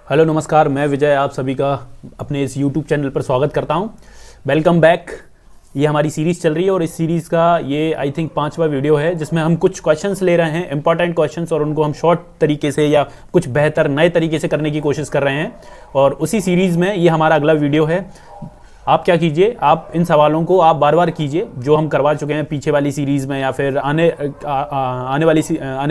Hello नमस्कार, मैं विजय आप सभी का अपने इस YouTube चैनल पर स्वागत करता हूं। Welcome back. ये हमारी सीरीज़ चल रही है और इस सीरीज़ का ये आई थिंक 5वां वीडियो है जिसमें हम कुछ क्वेश्चंस ले रहे हैं, इंपॉर्टेंट क्वेश्चंस, और उनको हम शॉर्ट तरीके से या कुछ बेहतर नए तरीके से करने की कोशिश कर रहे हैं। और उसी सीरीज़ में ये हमारा अगला वीडियो है। आप क्या कीजिए, आप इन सवालों को आप बार बार कीजिए जो हम करवा चुके हैं पीछे वाली सीरीज़ में या फिर आने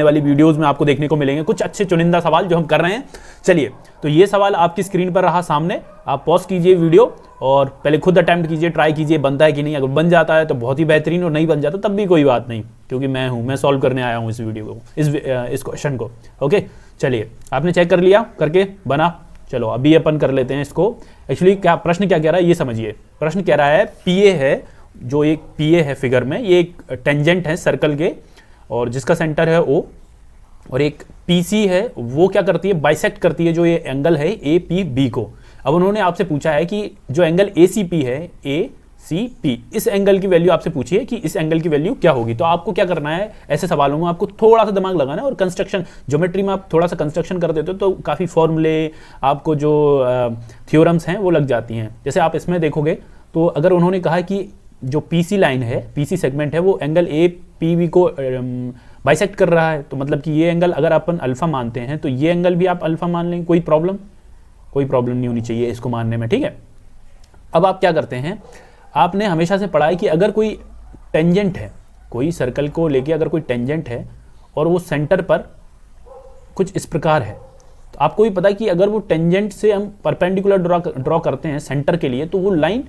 वाली वीडियोज़ में आपको देखने को मिलेंगे कुछ अच्छे चुनिंदा सवाल जो हम कर रहे हैं। चलिए, तो ये सवाल आपकी स्क्रीन पर रहा सामने। आप पॉज कीजिए वीडियो और पहले खुद अटेम्प्ट कीजिए, ट्राई कीजिए बनता है कि नहीं। अगर बन जाता है तो बहुत ही बेहतरीन, और नहीं बन जाता तब भी कोई बात नहीं, क्योंकि मैं सॉल्व करने आया हूँ इस वीडियो को, इस क्वेश्चन को। ओके, चलिए, आपने चेक कर लिया करके बना। चलो अभी अपन कर लेते हैं इसको। एक्चुअली क्या प्रश्न क्या कह रहा है ये समझिए। प्रश्न कह रहा है पीए है, जो एक पीए है फिगर में, ये एक टेंजेंट है सर्कल के और जिसका सेंटर है ओ, और एक पीसी है वो क्या करती है, बाइसेक्ट करती है जो ये एंगल है ए पी बी को। अब उन्होंने आपसे पूछा है कि जो एंगल ए सी पी है, ए सी पी, इस एंगल की वैल्यू आपसे पूछी है कि इस एंगल की वैल्यू क्या होगी। तो आपको क्या करना है, ऐसे सवालों में आपको थोड़ा सा दिमाग लगाना है और कंस्ट्रक्शन, ज्योमेट्री में आप थोड़ा सा कंस्ट्रक्शन कर देते हो तो काफ़ी फॉर्मूले, आपको जो थ्योरम्स हैं वो लग जाती हैं। जैसे आप इसमें देखोगे तो अगर उन्होंने कहा कि जो पीसी लाइन है, पीसी सेगमेंट है, वो एंगल ए पी बी को बाइसेक्ट कर रहा है, तो मतलब कि ये एंगल अगर अपन अल्फा मानते हैं तो ये एंगल भी आप अल्फा मान लेंगे। कोई प्रॉब्लम नहीं होनी चाहिए इसको मानने में, ठीक है। अब आप क्या करते हैं, आपने हमेशा से पढ़ा है कि अगर कोई टेंजेंट है, कोई सर्कल को लेके अगर कोई टेंजेंट है और वो सेंटर पर कुछ इस प्रकार है, तो आपको भी पता है कि अगर वो टेंजेंट से हम परपेंडिकुलर ड्रॉ करते हैं सेंटर के लिए, तो वो लाइन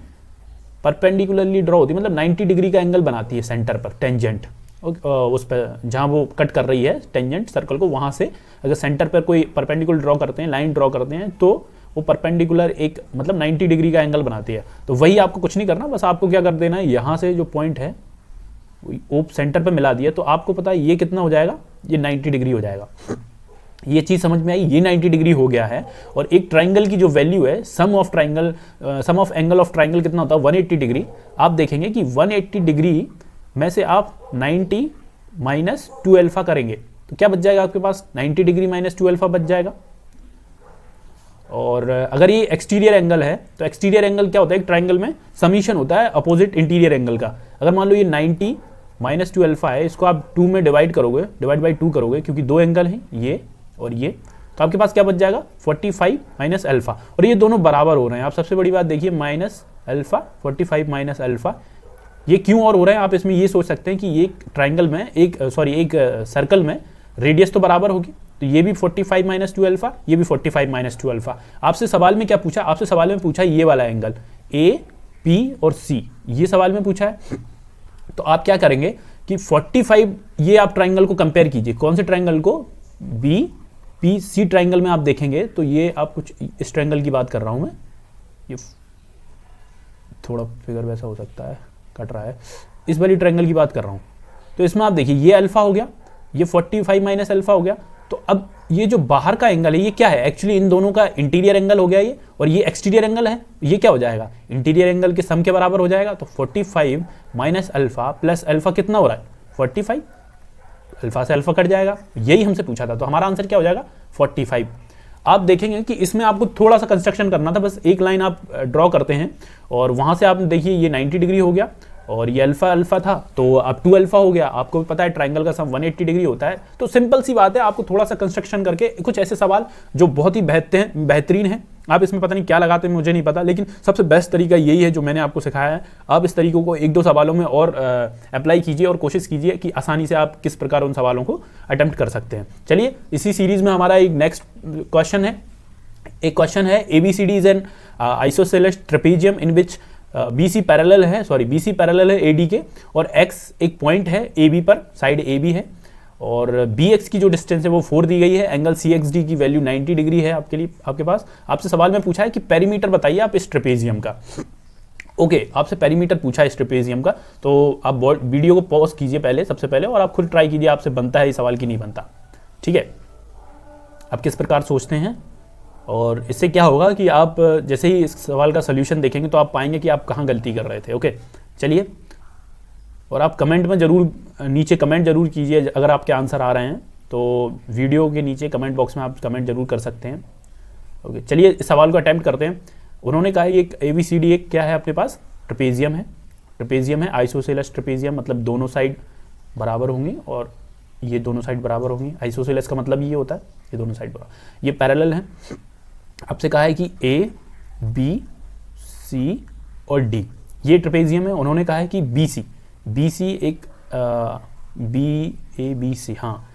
परपेंडिकुलरली ड्रॉ होती है, मतलब 90 डिग्री का एंगल बनाती है सेंटर पर टेंजेंट। उस पर जहाँ वो कट कर रही है टेंजेंट सर्कल को, वहाँ से अगर सेंटर पर कोई परपेंडिकुलर ड्रॉ करते हैं, लाइन ड्रॉ करते हैं, तो वो परपेंडिकुलर एक मतलब 90 डिग्री का एंगल बनाती है। तो वही आपको कुछ नहीं करना, बस आपको क्या कर देना है, यहाँ से जो पॉइंट है वो सेंटर पे मिला दिया, तो आपको पता है ये कितना हो जाएगा, ये 90 डिग्री हो जाएगा। ये चीज़ समझ में आई, ये 90 डिग्री हो गया है। और एक ट्राइंगल की जो वैल्यू है, सम ऑफ एंगल ऑफ ट्राइंगल कितना होता है, 180 डिग्री। आप देखेंगे कि 180 डिग्री में से आप 90 माइनस 2 अल्फा करेंगे तो क्या बच जाएगा आपके पास, 90 डिग्री माइनस 2 अल्फा बच जाएगा। और अगर ये एक्सटीरियर एंगल है तो एक्सटीरियर एंगल क्या होता है, एक ट्राइंगल में समीशन होता है अपोजिट इंटीरियर एंगल का। अगर मान लो ये 90 माइनस 2 अल्फा है, इसको आप 2 में डिवाइड बाई 2 करोगे, क्योंकि दो एंगल हैं ये और ये, तो आपके पास क्या बच जाएगा, 45 माइनस अल्फा। और ये दोनों बराबर हो रहे हैं। आप सबसे बड़ी बात देखिए, माइनस अल्फा, 45 माइनस अल्फा, ये क्यों और हो रहे हैं। आप इसमें ये सोच सकते हैं कि ये ट्राइंगल में एक सर्कल में रेडियस तो बराबर होगी, तो ये भी 45 माइनस 2 अल्फा, ये भी 45 माइनस 2 अल्फा। आपसे सवाल में क्या पूछा, आपसे सवाल में पूछा ये वाला एंगल ए पी और सी, ये सवाल में पूछा है। तो आप क्या करेंगे कि 45, ये आप ट्राइंगल को कंपेयर कीजिए, कौन से ट्राइंगल को, बी पी सी ट्राइंगल में आप देखेंगे तो ये आप कुछ इस ट्राइंगल की बात कर रहा हूं मैं, ये थोड़ा फिगर वैसा हो सकता है, कट रहा है, इस वाली ट्राइंगल की बात कर रहा हूं। तो इसमें आप देखिए ये अल्फा हो गया, ये 45 माइनस अल्फा हो गया। तो अब ये जो बाहर का एंगल है ये क्या है, एक्चुअली इन दोनों का इंटीरियर एंगल हो गया ये, और ये एक्सटीरियर एंगल है, ये क्या हो जाएगा, इंटीरियर एंगल के सम के बराबर हो जाएगा। तो 45 माइनस अल्फा प्लस अल्फा कितना हो रहा है, 45, अल्फा से अल्फा कट जाएगा, यही हमसे पूछा था। तो हमारा आंसर क्या हो जाएगा, 45। आप देखेंगे कि इसमें आपको थोड़ा सा कंस्ट्रक्शन करना था, बस एक लाइन आप ड्रॉ करते हैं और वहां से आप देखिए ये 90 डिग्री हो गया और ये अल्फा था, तो अब 2 अल्फा हो गया। आपको भी पता है ट्राइंगल का सम 180 डिग्री होता है। तो सिंपल सी बात है, आपको थोड़ा सा कंस्ट्रक्शन करके कुछ ऐसे सवाल जो बहुत ही बेहतरीन हैं, आप इसमें पता नहीं क्या लगाते हैं मुझे नहीं पता, लेकिन सबसे बेस्ट तरीका यही है जो मैंने आपको सिखाया है। आप इस तरीकों को 1-2 सवालों में और अप्लाई कीजिए और कोशिश कीजिए कि आसानी से आप किस प्रकार उन सवालों को अटेम्प्ट कर सकते हैं। चलिए, इसी सीरीज में हमारा एक नेक्स्ट क्वेश्चन है। एक क्वेश्चन है, ABCD is an isosceles trapezium in which BC parallel है AD के, और X एक पॉइंट है AB पर, साइड AB है, और BX की जो डिस्टेंस है वो 4 दी गई है। एंगल CXD की वैल्यू 90 डिग्री है आपके पास। आपसे सवाल में पूछा है कि पेरीमीटर बताइए आप इस ट्रेपेजियम का। ओके, आपसे पेरीमीटर पूछा है इस ट्रेपेजियम का, तो आप वीडियो को पॉज कीजिए पहले, सबसे पहले, और आप खुद ट्राई कीजिए आपसे बनता है ये सवाल कि नहीं बनता, ठीक है। आप किस प्रकार सोचते हैं, और इससे क्या होगा कि आप जैसे ही इस सवाल का सोल्यूशन देखेंगे तो आप पाएंगे कि आप कहाँ गलती कर रहे थे। ओके, चलिए, और आप कमेंट में नीचे कमेंट जरूर कीजिए अगर आपके आंसर आ रहे हैं, तो वीडियो के नीचे कमेंट बॉक्स में आप कमेंट जरूर कर सकते हैं। ओके, चलिए इस सवाल को अटेम्प्ट करते हैं। उन्होंने कहा है एक ABCD एक क्या है अपने पास, ट्रेपेजियम है। ट्रेपेजियम है, आइसोसेलेस ट्रेपेजियम, मतलब दोनों साइड बराबर होंगी और ये दोनों साइड बराबर होंगी। आइसोसेलेस का मतलब ये होता है ये दोनों साइड बराबर, ये पैरेलल है। आपसे कहा है कि A, B, C और D ये ट्रेपेजियम है। उन्होंने कहा है कि BC एक ABC, हाँ,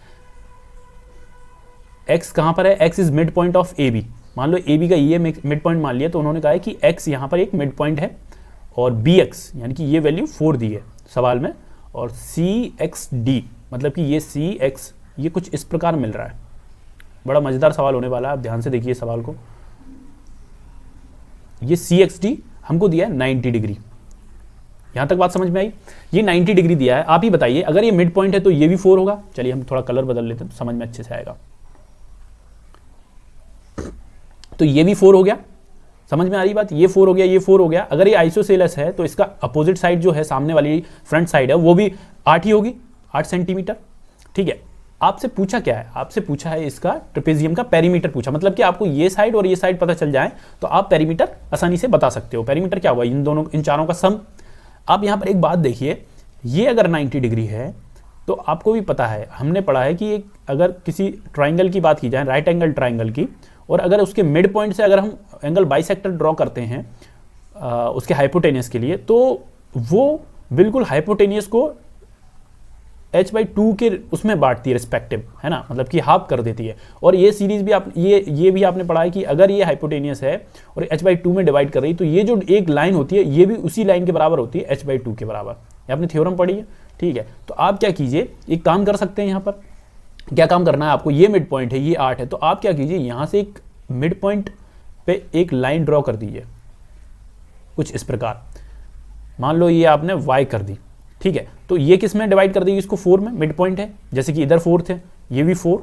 X कहाँ पर है, X is mid point of AB। मान लो AB का ये मिड पॉइंट मान लिया, तो उन्होंने कहा है कि X यहाँ पर एक मिड पॉइंट है और BX यानी कि ये वैल्यू 4 दी है सवाल में, और CXD मतलब कि ये CX ये कुछ इस प्रकार मिल रहा है। बड़ा मज़ेदार सवाल होने वाला है, आप ध्यान से देखिए सवाल को। ये CXD हमको दिया है 90 डिग्री, यहाँ तक बात समझ में आई। ये 90 डिग्री दिया है, आप ही बताइए अगर ये मिड पॉइंट है तो ये भी 4 होगा। चलिए हम थोड़ा कलर बदल लेते हैं तो समझ में अच्छे से आएगा। तो ये भी 4 हो गया, समझ में आ रही बात, ये 4 हो गया, ये 4 हो गया। अगर ये आइसोसेलेस है तो इसका अपोजिट साइड जो है, सामने वाली फ्रंट साइड है, वो भी 8 ही होगी, 8 सेंटीमीटर। ठीक है, आपसे पूछा क्या है, आपसे पूछा है इसका ट्रेपेजियम का पेरीमीटर पूछा, मतलब कि आपको ये साइड और ये साइड पता चल जाए तो आप पेरीमीटर आसानी से बता सकते हो। पेरीमीटर क्या हुआ, इन चारों का सम। आप यहाँ पर एक बात देखिए, ये अगर 90 डिग्री है तो आपको भी पता है, हमने पढ़ा है कि अगर किसी ट्राइंगल की बात की जाए, राइट एंगल ट्राइंगल की, और अगर उसके मिड पॉइंट से अगर हम एंगल बाइसेक्टर ड्रॉ करते हैं उसके हाइपोटेनियस के लिए, तो वो बिल्कुल हाइपोटेनियस को h/2 के उसमें बांटती है रिस्पेक्टिव, है ना, मतलब कि हाफ कर देती है। और ये सीरीज भी आप ये भी आपने पढ़ा है कि अगर ये हाइपोटेनियस है और h/2 में डिवाइड कर रही है तो ये जो एक लाइन होती है ये भी उसी लाइन के बराबर होती है, h/2 के बराबर। ये आपने थ्योरम पढ़ी है, ठीक है। तो आप क्या कीजिए, एक काम कर सकते हैं, यहाँ पर क्या काम करना है आपको, ये मिड पॉइंट है, ये 8 है, तो आप क्या कीजिए, यहाँ से एक मिड पॉइंट पे एक लाइन ड्रॉ कर दीजिए कुछ इस प्रकार। मान लो ये आपने y कर दी, ठीक है, तो ये किस में डिवाइड कर देगी, इसको 4 में, मिड पॉइंट है, जैसे कि इधर 4 थे, ये भी 4।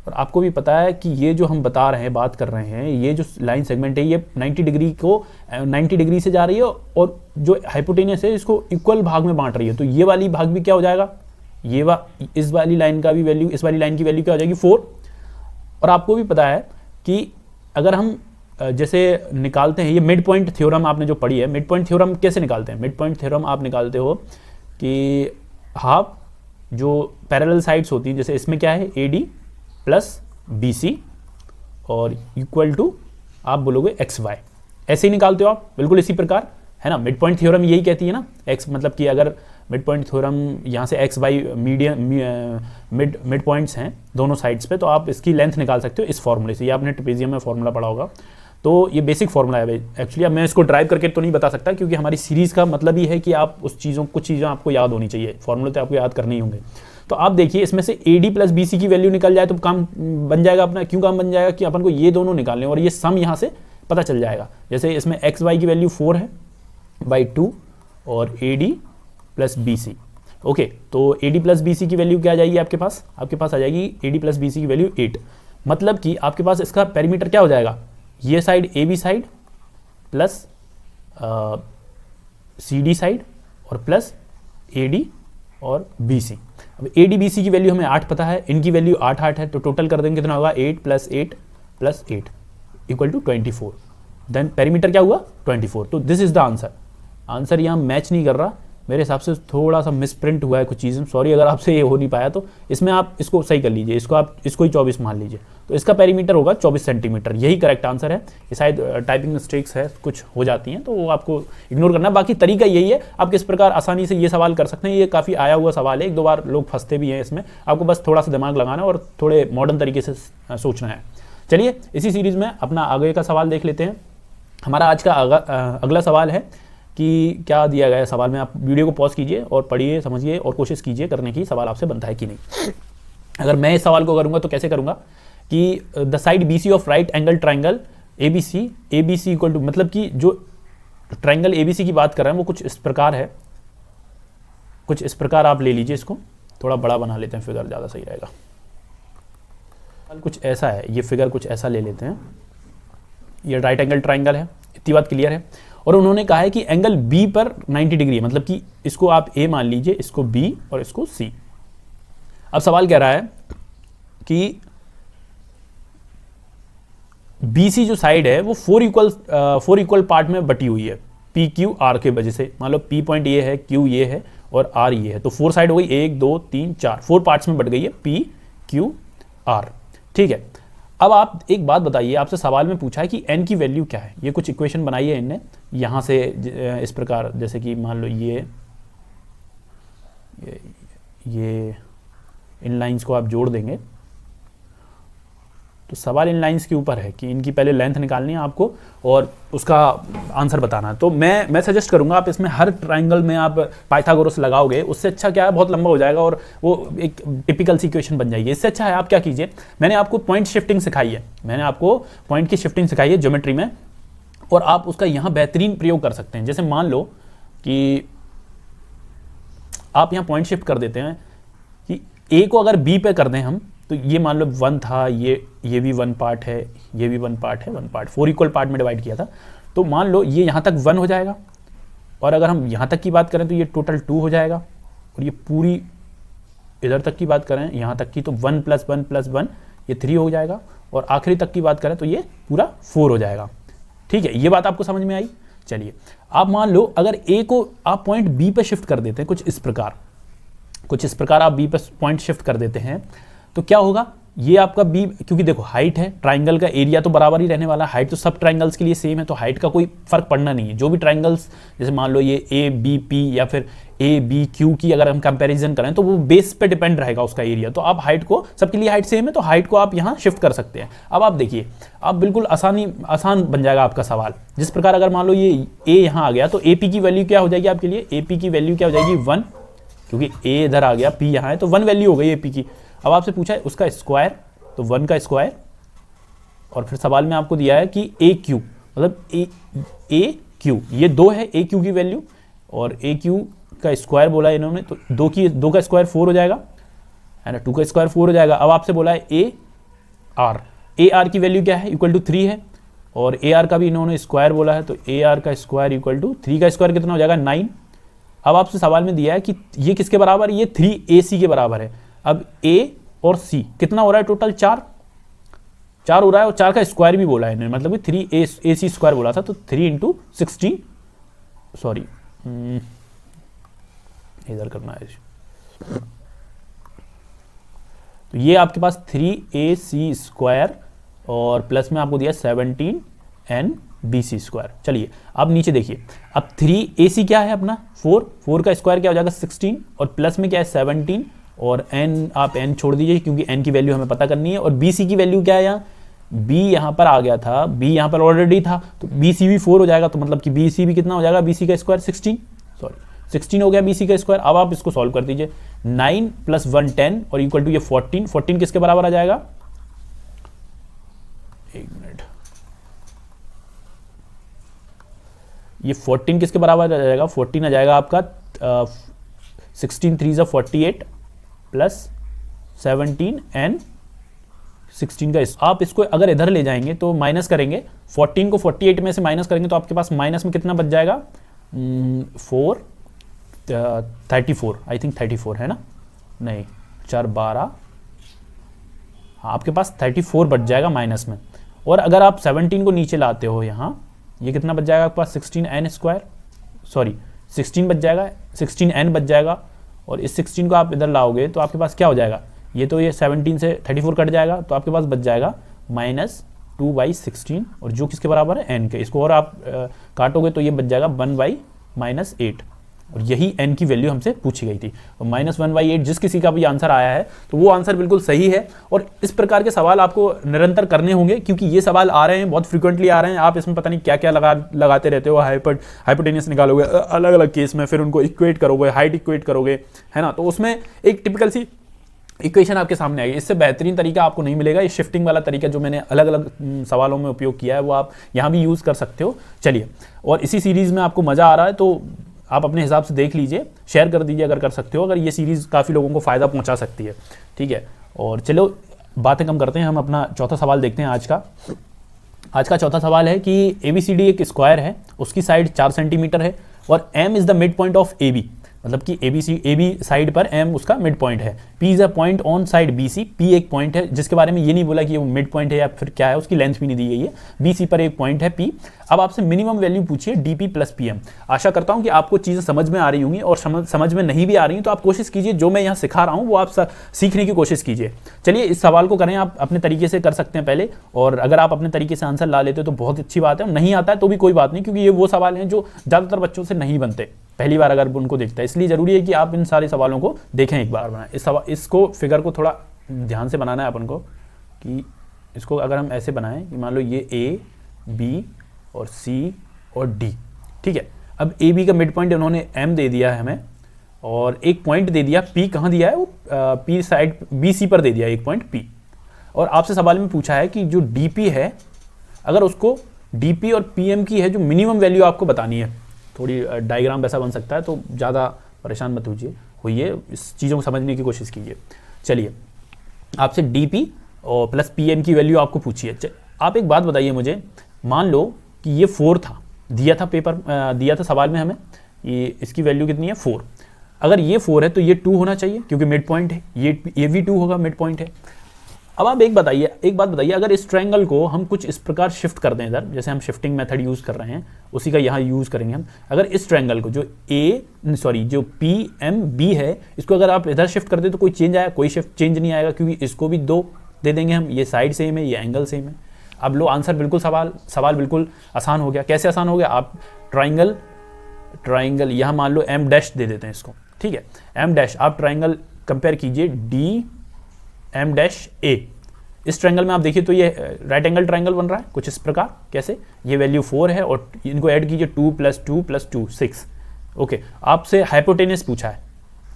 और आपको भी पता है कि ये जो हम बता रहे हैं, बात कर रहे हैं, ये जो लाइन सेगमेंट है ये 90 डिग्री को 90 डिग्री से जा रही है और जो हाइपोटेनियस है इसको इक्वल भाग में बांट रही है। तो ये वाली भाग भी क्या हो जाएगा, इस वाली लाइन का भी वैल्यू, इस वाली लाइन की वैल्यू क्या हो जाएगी, 4। और आपको भी पता है कि अगर हम जैसे निकालते हैं, ये मिड पॉइंट थ्योरम आपने जो पढ़ी है, मिड पॉइंट थ्योरम कैसे निकालते हैं, मिड पॉइंट थ्योरम आप निकालते हो कि हाफ जो पैरेलल साइड्स होती हैं, जैसे इसमें क्या है AD प्लस BC और इक्वल टू आप बोलोगे XY, ऐसे ही निकालते हो आप, बिल्कुल इसी प्रकार, है ना। मिड पॉइंट थ्योरम यही कहती है ना, x मतलब कि अगर मिड पॉइंट थ्योरम यहाँ से XY मिड पॉइंट्स हैं दोनों साइड्स पे, तो आप इसकी लेंथ निकाल सकते हो इस फॉर्मूले से। ये आपने ट्रेपेजियम में फॉर्मूला पढ़ा होगा, तो ये बेसिक फॉर्मूला है एक्चुअली। अब मैं इसको ड्राइव करके तो नहीं बता सकता, क्योंकि हमारी सीरीज़ का मतलब ही है कि आप कुछ चीज़ें आपको याद होनी चाहिए, फॉर्मूले तो आपको याद करने ही होंगे। तो आप देखिए, इसमें से AD प्लस BC की वैल्यू निकल जाए तो काम बन जाएगा अपना। क्यों काम बन जाएगा, कि अपन को ये दोनों निकालने और ये सम यहाँ से पता चल जाएगा। जैसे इसमें XY की वैल्यू 4 है बाई 2 और AD प्लस BC, ओके। तो AD प्लस BC की वैल्यू क्या आ जाएगी आपके पास आ जाएगी AD प्लस BC की वैल्यू 8। मतलब कि आपके पास इसका पेरीमीटर क्या हो जाएगा, ये side AB side plus CD side और प्लस AD और BC। अब AD BC की वैल्यू हमें 8 पता है, इनकी वैल्यू 8 है, तो टोटल कर देंगे कितना होगा, 8 plus 8 plus 8 equal to 24। Then perimeter क्या हुआ, 24। तो this is the answer. Answer यहाँ मैच नहीं कर रहा, मेरे हिसाब से थोड़ा सा मिसप्रिंट हुआ है कुछ चीज़ें, सॉरी अगर आपसे ये हो नहीं पाया। तो इसमें आप इसको सही कर लीजिए, इसको ही 24 मान लीजिए, तो इसका पेरीमीटर होगा 24 सेंटीमीटर, यही करेक्ट आंसर है। ये शायद टाइपिंग मिस्टेक्स है, कुछ हो जाती हैं, तो वो आपको इग्नोर करना। बाकी तरीका यही है, आप किस प्रकार आसानी से ये सवाल कर सकते हैं। ये काफ़ी आया हुआ सवाल है, 1-2 बार लोग फंसते भी हैं इसमें, आपको बस थोड़ा सा दिमाग लगाना और थोड़े मॉडर्न तरीके से सोचना है। चलिए इसी सीरीज़ में अपना आगे का सवाल देख लेते हैं। हमारा आज का अगला सवाल है कि क्या दिया गया है सवाल में। आप वीडियो को पॉज कीजिए और पढ़िए, समझिए और कोशिश कीजिए करने की, सवाल आपसे बनता है कि नहीं। अगर मैं इस सवाल को करूँगा तो कैसे करूँगा कि the side BC of right angle triangle ABC equal to, मतलब कि जो ट्राइंगल ABC की बात कर रहे हैं वो कुछ इस प्रकार है, कुछ इस प्रकार आप ले लीजिए। इसको थोड़ा बड़ा बना लेते हैं, फिगर ज़्यादा सही रहेगा। कुछ ऐसा है, ये फिगर कुछ ऐसा ले लेते हैं। ये राइट एंगल ट्राइंगल है, इतनी बात क्लियर है। और उन्होंने कहा है कि एंगल B पर 90 डिग्री है, मतलब कि इसको आप A मान लीजिए, इसको B और इसको C। अब सवाल कह रहा है कि BC जो साइड है वो 4 इक्वल पार्ट में बटी हुई है PQR के वजह से। मान लो P पॉइंट ये है, Q ये है और R ये है, तो 4 साइड हो गई, 1 2 3 4, 4 पार्ट्स में बट गई है PQR। ठीक है, अब आप एक बात बताइए, आपसे सवाल में पूछा है कि n की वैल्यू क्या है। ये कुछ इक्वेशन बनाई है इनने यहाँ से इस प्रकार, जैसे कि मान लो ये इन लाइंस को आप जोड़ देंगे तो सवाल इन लाइंस के ऊपर है कि इनकी पहले लेंथ निकालनी है आपको और उसका आंसर बताना है। तो मैं सजेस्ट करूंगा आप इसमें हर ट्राइंगल में आप पाइथागोरस लगाओगे, उससे अच्छा क्या है, बहुत लंबा हो जाएगा और वो एक टिपिकल सी इक्वेशन बन जाएगी। इससे अच्छा है आप क्या कीजिए, मैंने आपको पॉइंट शिफ्टिंग सिखाई है, मैंने आपको पॉइंट की शिफ्टिंग सिखाई है ज्योमेट्री में, और आप उसका यहाँ बेहतरीन प्रयोग कर सकते हैं। जैसे मान लो कि आप यहाँ पॉइंट शिफ्ट कर देते हैं कि ए को अगर बी पे कर दें हम, तो ये मान लो 1 था, ये भी 1 पार्ट है, ये भी 1 पार्ट है, 1 पार्ट 4 इक्वल पार्ट में डिवाइड किया था, तो मान लो ये यहाँ तक 1 हो जाएगा, और अगर हम यहाँ तक की बात करें तो ये टोटल 2 हो जाएगा, और ये पूरी इधर तक की बात करें यहाँ तक की तो 1 + 1 + 1 ये 3 हो जाएगा, और आखिरी तक की बात करें तो ये पूरा 4 हो जाएगा। ठीक है, ये बात आपको समझ में आई। चलिए, आप मान लो अगर ए को आप पॉइंट बी पे शिफ्ट कर देते हैं कुछ इस प्रकार आप बी पे पॉइंट शिफ्ट कर देते हैं, तो क्या होगा, ये आपका बी, क्योंकि देखो हाइट है, ट्राइंगल का एरिया तो बराबर ही रहने वाला है, हाइट तो सब ट्राइंगल्स के लिए सेम है, तो हाइट का कोई फर्क पड़ना नहीं है। जो भी ट्राइंगल्स, जैसे मान लो ये ABP या फिर ABQ की अगर हम कंपैरिजन करें तो वो बेस पे डिपेंड रहेगा उसका एरिया, तो आप हाइट को, सबके लिए हाइट सेम है तो हाइट को आप यहाँ शिफ्ट कर सकते हैं। अब आप देखिए, आप बिल्कुल आसान बन जाएगा आपका सवाल। जिस प्रकार अगर मान लो ये A यहाँ आ गया तो AP की वैल्यू क्या हो जाएगी आपके लिए, AP की वैल्यू क्या हो जाएगी 1, क्योंकि A इधर आ गया, P यहाँ है, तो 1 वैल्यू हो गई AP की। अब आपसे पूछा है उसका स्क्वायर, तो 1 का स्क्वायर, और फिर सवाल में आपको दिया है कि AQ, मतलब AQ ये 2 है AQ की वैल्यू, और AQ का स्क्वायर बोला है इन्होंने, तो 2 का स्क्वायर 4 हो जाएगा, है ना, 2 का स्क्वायर 4 हो जाएगा। अब आपसे बोला है AR की वैल्यू क्या है, इक्वल टू 3 है, और AR का भी इन्होंने स्क्वायर बोला है, तो AR का स्क्वायर इक्वल टू 3 का स्क्वायर कितना हो जाएगा 9। अब आपसे सवाल में दिया है कि ये किसके बराबर है, ये 3AC के बराबर है। अब A और C कितना हो रहा है, टोटल 4 हो रहा है, और 4 का स्क्वायर भी बोला है इन्होंने, मतलब कि 3AC स्क्वायर बोला था, तो 3 × 16, सॉरी इधर करना है, तो ये आपके पास 3AC स्क्वायर और प्लस में आपको दिया 17NBC स्क्वायर। चलिए अब नीचे देखिए, अब 3AC क्या है अपना 4 का स्क्वायर क्या हो जाएगा 16, और प्लस में क्या है 17, और n आप n छोड़ दीजिए क्योंकि n की वैल्यू हमें पता करनी है, और BC की वैल्यू क्या है, यहाँ B यहाँ पर आ गया था, B यहाँ पर ऑलरेडी था, तो BC भी 4 हो जाएगा, तो मतलब कि BC भी कितना हो जाएगा, BC का स्क्वायर 16 हो गया BC का स्क्वायर। अब आप इसको सॉल्व कर दीजिए, 9 + 1 10 और इक्वल टू ये 14 किसके बराबर आ जाएगा, एक मिनट, ये 14 किसके बराबर आ जाएगा, 14 आ जाएगा आपका 16 3 = 48 प्लस 17 and 16 का आप इसको अगर इधर ले जाएंगे तो माइनस करेंगे, 14 को 48 में से माइनस करेंगे तो आपके पास माइनस में कितना बच जाएगा 34, आई थिंक 34 है ना, नहीं 4 12, हाँ आपके पास 34 बच जाएगा माइनस में। और अगर आप 17 को नीचे लाते हो यहाँ, ये कितना बच जाएगा आपके पास 16n स्क्वायर, सॉरी 16 बच जाएगा, 16n बच जाएगा, और इस 16 को आप इधर लाओगे तो आपके पास क्या हो जाएगा, ये तो ये 17 से 34 कट जाएगा, तो आपके पास बच जाएगा -2/16, और जो किसके बराबर है n के, इसको और आप काटोगे तो ये बच जाएगा 1/-8, और यही n की वैल्यू हमसे पूछी गई थी। तो -1/8 जिस किसी का भी आंसर आया है तो वो आंसर बिल्कुल सही है। और इस प्रकार के सवाल आपको निरंतर करने होंगे क्योंकि ये सवाल आ रहे हैं, बहुत फ्रिक्वेंटली आ रहे हैं। आप इसमें पता नहीं क्या क्या लगाते रहते हो, हाइपोटेन्यूस निकालोगे अलग अलग केस में, फिर उनको इक्वेट करोगे, हाइट इक्वेट करोगे, है ना, तो उसमें एक टिपिकल सी इक्वेशन आपके सामने आएगी। इससे बेहतरीन तरीका आपको नहीं मिलेगा। ये शिफ्टिंग वाला तरीका जो मैंने अलग अलग सवालों में उपयोग किया है वो आप यहाँ भी यूज़ कर सकते हो। चलिए, और इसी सीरीज़ में आपको मज़ा आ रहा है तो आप अपने हिसाब से देख लीजिए, शेयर कर दीजिए अगर कर सकते हो, अगर ये सीरीज़ काफ़ी लोगों को फ़ायदा पहुँचा सकती है। ठीक है, और चलो बातें कम करते हैं, हम अपना चौथा सवाल देखते हैं आज का। आज का चौथा सवाल है कि ABCD एक स्क्वायर है, उसकी साइड 4 सेंटीमीटर है और M is the mid point of AB। मतलब कि ए बी साइड पर एम उसका मिड पॉइंट है। P is a point on side B C, P एक पॉइंट है जिसके बारे में ये नहीं बोला कि वो मिड पॉइंट है या फिर क्या है, उसकी लेंथ भी नहीं दी गई है, बी सी पर एक पॉइंट है पी। अब आपसे मिनिमम वैल्यू पूछिए D P plus P M. आशा करता हूँ कि आपको चीज़ें समझ में आ रही होंगी, और समझ में नहीं भी आ रही तो आप कोशिश कीजिए जो मैं यहाँ सिखा रहा हूँ वो आप सीखने की कोशिश कीजिए। चलिए इस सवाल को करें, आप अपने तरीके से कर सकते हैं पहले, और अगर आप अपने तरीके से आंसर ला लेते तो बहुत अच्छी बात है, नहीं आता है तो भी कोई बात नहीं, क्योंकि ये वो सवाल हैं जो ज़्यादातर बच्चों से नहीं बनते पहली बार अगर उनको देखता है, इसलिए ज़रूरी है कि आप इन सारे सवालों को देखें एक बार बनाएं। इसको फिगर को थोड़ा ध्यान से बनाना है अपन को, कि इसको अगर हम ऐसे बनाएं कि मान लो ये ए बी और सी और डी, ठीक है। अब ए बी का मिड पॉइंट उन्होंने एम दे दिया है हमें, और एक पॉइंट दे दिया पी, कहाँ दिया है वो पी साइड बी सी पर दे दिया एक पॉइंट पी। और आपसे सवाल में पूछा है कि जो डी पी है, अगर उसको डी पी और पी एम की है जो मिनिमम वैल्यू आपको बतानी है, थोड़ी डायग्राम वैसा बन सकता है, तो ज़्यादा परेशान मत होइए, इस चीज़ों को समझने की कोशिश कीजिए। चलिए आपसे डी पी और प्लस पी एम की वैल्यू आपको पूछिए। आप एक बात बताइए मुझे, मान लो कि ये 4 था, दिया था दिया था सवाल में हमें, ये इसकी वैल्यू कितनी है 4। अगर ये 4 है तो ये 2 होना चाहिए क्योंकि मिड पॉइंट है, ये भी 2 होगा, मिड पॉइंट है। अब आप एक बात बताइए, अगर इस ट्रायंगल को हम कुछ इस प्रकार शिफ्ट कर दें इधर, जैसे हम शिफ्टिंग मेथड यूज़ कर रहे हैं उसी का यहाँ यूज़ करेंगे हम। अगर इस ट्रायंगल को जो पी एम बी है, इसको अगर आप इधर शिफ्ट कर दें तो कोई चेंज आया? कोई शिफ्ट चेंज नहीं आएगा, क्योंकि इसको भी 2 दे देंगे हम, ये साइड सेम है, ये एंगल सेम है। अब लो आंसर बिल्कुल सवाल बिल्कुल आसान हो गया। कैसे आसान हो गया? आप ट्राइंगल यहाँ मान लो एम डैश दे देते हैं इसको, ठीक है, एम डैश। आप ट्राइंगल कंपेयर कीजिए डी एम डैश ए, इस ट्रायंगल में आप देखिए तो ये राइट एंगल ट्रायंगल बन रहा है कुछ इस प्रकार। कैसे? ये वैल्यू 4 है और इनको ऐड कीजिए 2 + 2 + 2 6। ओके, आपसे हाइपोटेनस पूछा है,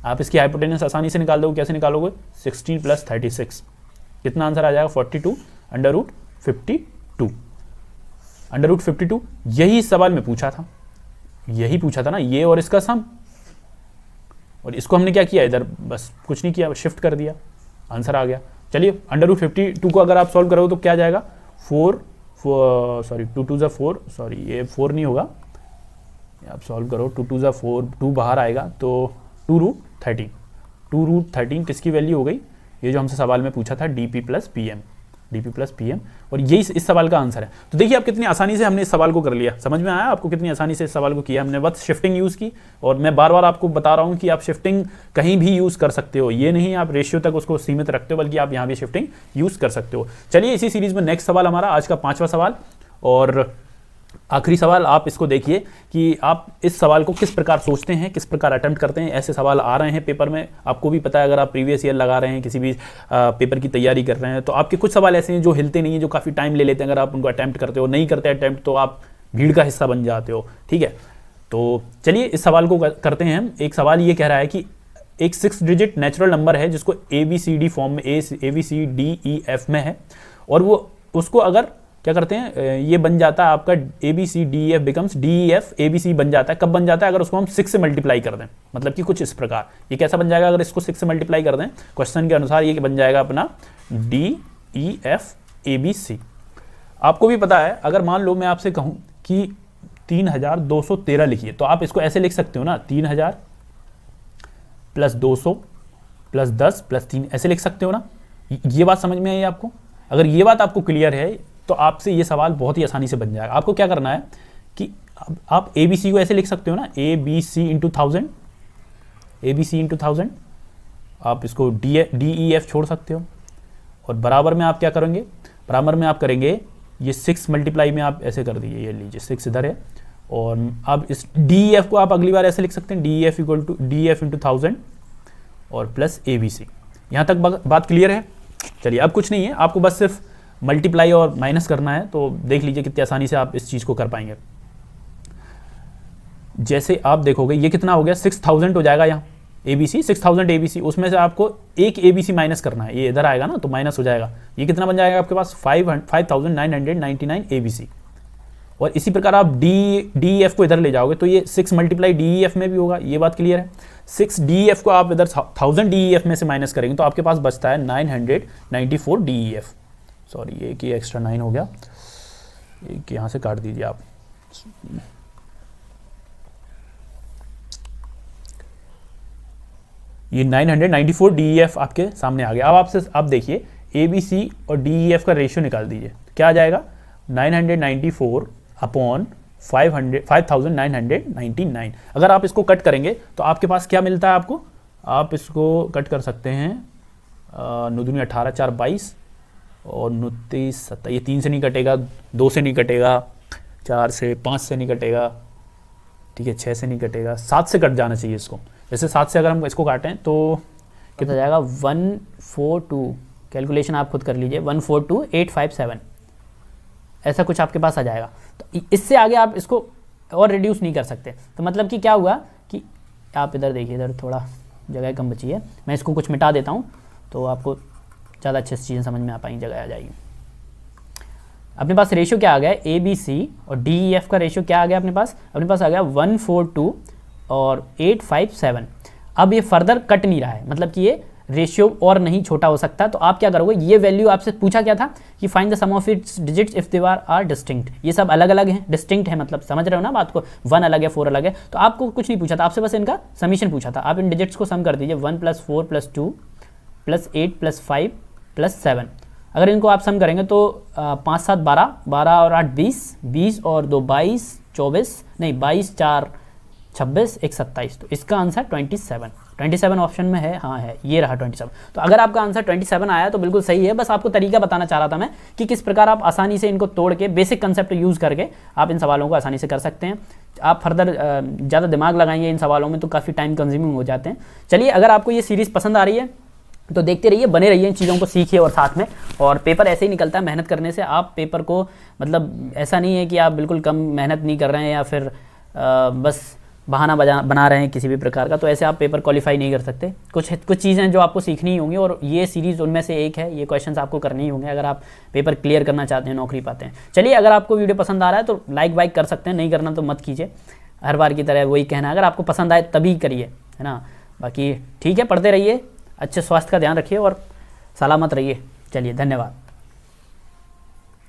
आप इसकी हाइपोटेनस आसानी से निकाल दोगे। कैसे निकालोगे? 16 + 36, कितना आंसर आ जाएगा? 42 √52। √52 यही सवाल में पूछा था, यही पूछा था ना, ये और इसका सम। और इसको हमने क्या किया, इधर बस कुछ नहीं किया, शिफ्ट कर दिया, आंसर आ गया। चलिए √52 को अगर आप सॉल्व करोगे तो क्या जाएगा? 2 2 ज़ा 4, सॉरी ये 4 नहीं होगा, आप सॉल्व करो, 2 2 ज़ा 4, 2 बाहर आएगा तो 2√13। 2√13 किसकी वैल्यू हो गई? ये जो हमसे सवाल में पूछा था D P plus P M, और यही इस सवाल का आंसर है। तो देखिए आप कितनी आसानी से हमने इस सवाल को कर लिया। समझ में आया आपको कितनी आसानी से इस सवाल को किया हमने? बस शिफ्टिंग यूज़ की, और मैं बार बार आपको बता रहा हूँ कि आप शिफ्टिंग कहीं भी यूज़ कर सकते हो, ये नहीं आप रेशियो तक उसको सीमित रखते हो, बल्कि आप यहाँ भी शिफ्टिंग यूज़ कर सकते हो। चलिए इसी सीरीज़ में नेक्स्ट सवाल हमारा आज का 5वां सवाल और आखिरी सवाल। आप इसको देखिए कि आप इस सवाल को किस प्रकार सोचते हैं, किस प्रकार अटेम्प्ट करते हैं। ऐसे सवाल आ रहे हैं पेपर में, आपको भी पता है, अगर आप प्रीवियस ईयर लगा रहे हैं, किसी भी पेपर की तैयारी कर रहे हैं, तो आपके कुछ सवाल ऐसे हैं जो हिलते नहीं हैं, जो काफ़ी टाइम ले लेते हैं। अगर आप उनको अटेम्प्ट करते हो, नहीं करते अटेम्प्ट, तो आप भीड़ का हिस्सा बन जाते हो, ठीक है। तो चलिए इस सवाल को करते हैं हम। एक सवाल ये कह रहा है कि एक 6 डिजिट नेचुरल नंबर है जिसको ABCD फॉर्म में ABCDEF में है, और वो उसको अगर क्या करते हैं, ये बन जाता है आपका ABCDEF बिकम्स DEF ABC बन जाता है। कब बन जाता है? अगर उसको हम 6 से मल्टीप्लाई कर दें, मतलब कि कुछ इस प्रकार। ये कैसा बन जाएगा अगर इसको 6 से मल्टीप्लाई कर दें? क्वेश्चन के अनुसार ये बन जाएगा अपना DEF ABC। आपको भी पता है, अगर मान लो मैं आपसे कहूँ कि 3213 लिखिए, तो आप इसको ऐसे लिख सकते हो ना, 3000 + 200 + 10 + 3, ऐसे लिख सकते हो ना। ये बात समझ में आई आपको? अगर ये बात आपको क्लियर है तो आपसे ये सवाल बहुत ही आसानी से बन जाएगा। आपको क्या करना है कि आप ABC को ऐसे लिख सकते हो ना, ABC × 1000, ABC × 1000। आप इसको DEF छोड़ सकते हो, और बराबर में आप क्या करेंगे? बराबर में आप करेंगे ये 6 मल्टीप्लाई में आप ऐसे कर दीजिए, ये लीजिए 6 इधर है, और अब इस DEF को आप अगली बार ऐसे लिख सकते हैं, DEF × 1000 और प्लस ABC। यहाँ तक बात क्लियर है? चलिए अब कुछ नहीं है, आपको बस सिर्फ मल्टीप्लाई और माइनस करना है, तो देख लीजिए कितनी आसानी से आप इस चीज़ को कर पाएंगे। जैसे आप देखोगे ये कितना हो गया, 6000 हो जाएगा यहाँ ABC, 6000 ABC, उसमें से आपको एक ABC माइनस करना है, ये इधर आएगा ना तो माइनस हो जाएगा। ये कितना बन जाएगा आपके पास? 5999 ABC। और इसी प्रकार आप DEF को इधर ले जाओगे तो ये 6 मल्टीप्लाई DEF में भी होगा। ये बात क्लियर है? 6 DEF को आप इधर 1000 DEF में से माइनस करेंगे तो आपके पास बचता है 994 DEF। सॉरी, एक ही एक्स्ट्रा 9 हो गया, एक यहाँ से काट दीजिए आप। ये 994 DEF आपके सामने आ गया। अब आपसे आप देखिए ABC और DEF का रेशियो निकाल दीजिए, क्या आ जाएगा 994 अपॉन 5999। अगर आप इसको कट करेंगे तो आपके पास क्या मिलता है आपको, आप इसको कट कर सकते हैं 9 दूनी 18 4 22 और 29 7, ये 3 से नहीं कटेगा, 2 से नहीं कटेगा, 4 से 5 से नहीं कटेगा, ठीक है, 6 से नहीं कटेगा, 7 से कट जाना चाहिए इसको। जैसे 7 से अगर हम इसको काटें तो कितना जाएगा 142, कैलकुलेशन आप खुद कर लीजिए, 142857 ऐसा कुछ आपके पास आ जाएगा। तो इससे आगे आप इसको और रिड्यूस नहीं कर सकते। तो मतलब कि क्या हुआ कि आप इधर देखिए, इधर थोड़ा जगह कम बची है, मैं इसको कुछ मिटा देता हूँ तो आपको ज़्यादा अच्छे से चीज़ें समझ में आ पाएंगी, जगह आ जाएगी। अपने पास रेशियो क्या आ गया, ABC और DEF का रेशियो क्या आ गया अपने पास आ गया 142 और 857। अब ये फर्दर कट नहीं रहा है, मतलब कि ये रेशियो और नहीं छोटा हो सकता। तो आप क्या करोगे, ये वैल्यू आपसे पूछा क्या था कि find the sum of its digits if they are distinct. ये सब अलग अलग हैं, डिस्टिंक्ट है, मतलब समझ रहे हो ना बात को, 1 अलग है 4 अलग है। तो आपको कुछ नहीं पूछा था, आपसे बस इनका समीशन पूछा था। आप इन डिजिट्स को सम कर दीजिए, 1 + 4 + 2 + 8 + 5 + 7। अगर इनको आप सम करेंगे तो 5 7 12, 12 और 8 20, 20 और 2 22, 24 नहीं 22 4 26, 1 27। तो इसका आंसर 27 ऑप्शन में है, हाँ है, ये रहा 27। तो अगर आपका आंसर 27 आया तो बिल्कुल सही है। बस आपको तरीका बताना चाह रहा था मैं कि किस प्रकार आप आसानी से इनको तोड़ के बेसिक कंसेप्ट यूज़ करके आप इन सवालों को आसानी से कर सकते हैं। आप फर्दर ज़्यादा दिमाग लगाएंगे इन सवालों में तो काफ़ी टाइम कंज्यूमिंग हो जाते हैं। चलिए, अगर आपको ये सीरीज़ पसंद आ रही है तो देखते रहिए, बने रहिए, इन चीज़ों को सीखिए और साथ में। और पेपर ऐसे ही निकलता है, मेहनत करने से। आप पेपर को, मतलब ऐसा नहीं है कि आप बिल्कुल कम मेहनत नहीं कर रहे हैं या फिर बस बहाना बना रहे हैं किसी भी प्रकार का, तो ऐसे आप पेपर क्वालिफाई नहीं कर सकते। कुछ चीज़ें जो आपको सीखनी ही होंगी और ये सीरीज़ उनमें से एक है। ये क्वेश्चंस आपको करने ही होंगे अगर आप पेपर क्लियर करना चाहते हैं, नौकरी पाते हैं। चलिए, अगर आपको वीडियो पसंद आ रहा है तो लाइक वाइक कर सकते हैं, नहीं करना तो मत कीजिए। हर बार की तरह वही कहना, अगर आपको पसंद आए तभी करिए, है ना। बाकी ठीक है, पढ़ते रहिए, अच्छे स्वास्थ्य का ध्यान रखिए और सलामत रहिए। चलिए, धन्यवाद।